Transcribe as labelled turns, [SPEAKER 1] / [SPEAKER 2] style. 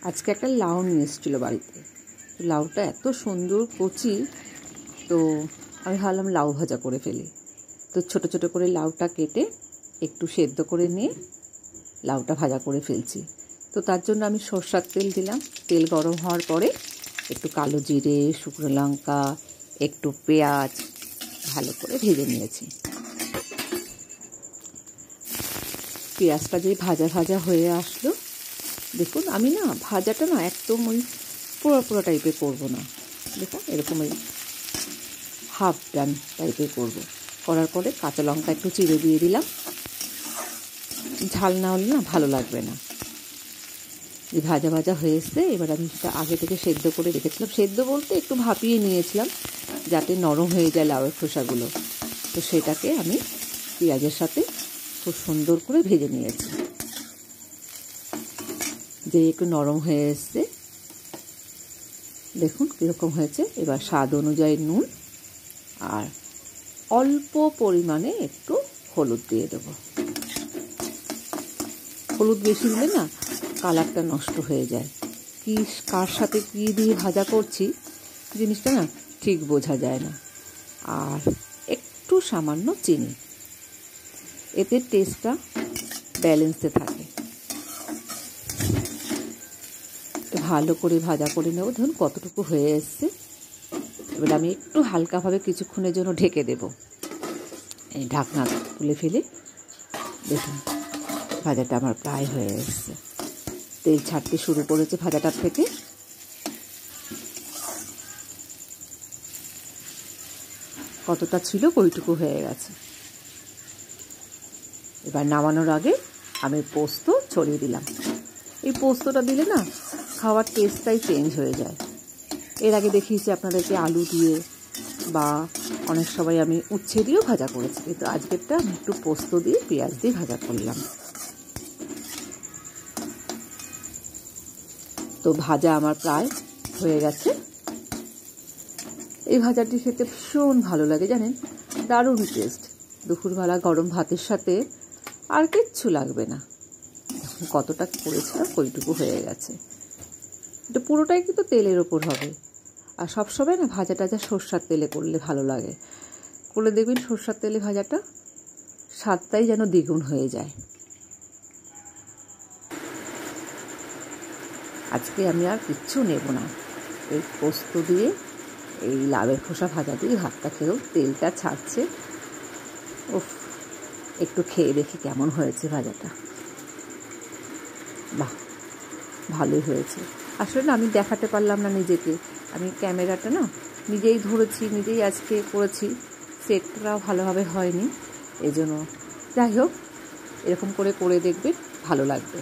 [SPEAKER 1] আজকে একটা লাউ নিয়ে এসেছিলো বাড়িতে। লাউটা এত সুন্দর কচি, তো আমি ভাবলাম লাউ ভাজা করে ফেলি। তো ছোট ছোট করে লাউটা কেটে একটু সেদ্ধ করে নিয়ে লাউটা ভাজা করে ফেলছি। তো তার জন্য আমি সরষের তেল দিলাম। তেল গরম হওয়ার পরে একটু কালো জিরে, শুকনো লঙ্কা, একটু পেঁয়াজ ভালো করে ভেজে নিয়েছি। পেঁয়াজটা যেই ভাজা ভাজা হয়ে আসলো, দেখুন আমি না ভাজাটা না একদম ওই পোড়া পোড়া টাইপের করবো না, দেখুন এরকম ওই হাফ ডান টাইপের করবো। করার পরে কাঁচা লঙ্কা একটু চিড়ে দিয়ে দিলাম, ঝাল না হলে না ভালো লাগবে না। যে ভাজা ভাজা হয়ে এসছে, এবার আমি সেটা আগে থেকে সেদ্ধ করে রেখেছিলাম। সেদ্ধ বলতে একটু ভাপিয়ে নিয়েছিলাম যাতে নরম হয়ে যায় লাউয়ের খোসাগুলো। তো সেটাকে আমি পেঁয়াজের সাথে খুব সুন্দর করে ভেজে নিয়েছি। যে একটু নরম হয়ে এসছে, দেখুন কীরকম হয়েছে। এবার স্বাদ অনুযায়ী নুন আর অল্প পরিমাণে একটু হলুদ দিয়ে দেবো। হলুদ বেশি দিলে না কালারটা নষ্ট হয়ে যায়। কি কার সাথে কী দিয়ে ভাজা করছি জিনিসটা না ঠিক বোঝা যায় না। আর একটু সামান্য চিনি, এতে টেস্টটা ব্যালেন্সে থাকে। ভালো করে ভাজা করে নেব। ধরুন কতটুকু হয়ে এসছে, এবার আমি একটু হালকাভাবে কিছুক্ষণের জন্য ঢেকে দেব। এই ঢাকনা তুলে ফেলে দেখুন ভাজাটা আমার প্রায় হয়ে এসছে। তেল ছাড়তে শুরু করেছে ভাজাটার থেকে। কতটা ছিল ওইটুকু হয়ে গেছে। এবার নামানোর আগে আমি পোস্ত ছড়িয়ে দিলাম। এই পোস্তটা দিলে না খাওয়ার টেস্টটাই চেঞ্জ হয়ে যায়। এর আগে দেখিয়েছি আপনাদেরকে আলু দিয়ে বা অনেক সময় আমি উচ্ছে দিয়েও ভাজা করেছি, কিন্তু আজকেরটা আমি একটু পোস্ত দিয়ে পেঁয়াজ দিয়ে ভাজা করলাম। তো ভাজা আমার প্রায় হয়ে গেছে। এই ভাজাটি খেতে ভীষণ ভালো লাগে জানেন, দারুণ টেস্ট। দুপুরবেলা গরম ভাতের সাথে আর কিচ্ছু লাগবে না। কতটা করেছিলাম ওইটুকু হয়ে গেছে। এটা পুরোটাই কিন্তু তেলের ওপর হবে। আর সবসময় না ভাজা টাজা সরষের তেলে করলে ভালো লাগে। করলে দেখবেন সরষের তেলে ভাজাটা স্বাদটাই যেন দ্বিগুণ হয়ে যায়। আজকে আমি আর কিচ্ছু নেব না, এই পোস্ত দিয়ে এই লাউয়ের খোসা ভাজা দিয়ে ভাতটা খেয়েও তেলটা ছাড়ছে। উফ, একটু খেয়ে দেখি কেমন হয়েছে ভাজাটা। বাহ, ভালোই হয়েছে। আসলে না আমি দেখাতে পারলাম না নিজেকে, আমি ক্যামেরাটা না নিজেই ধরেছি, নিজেই আজকে করেছি। সেটটাও ভালোভাবে হয়নি, এই জন্য। যাই হোক, এরকম করে দেখবেন, ভালো লাগবে।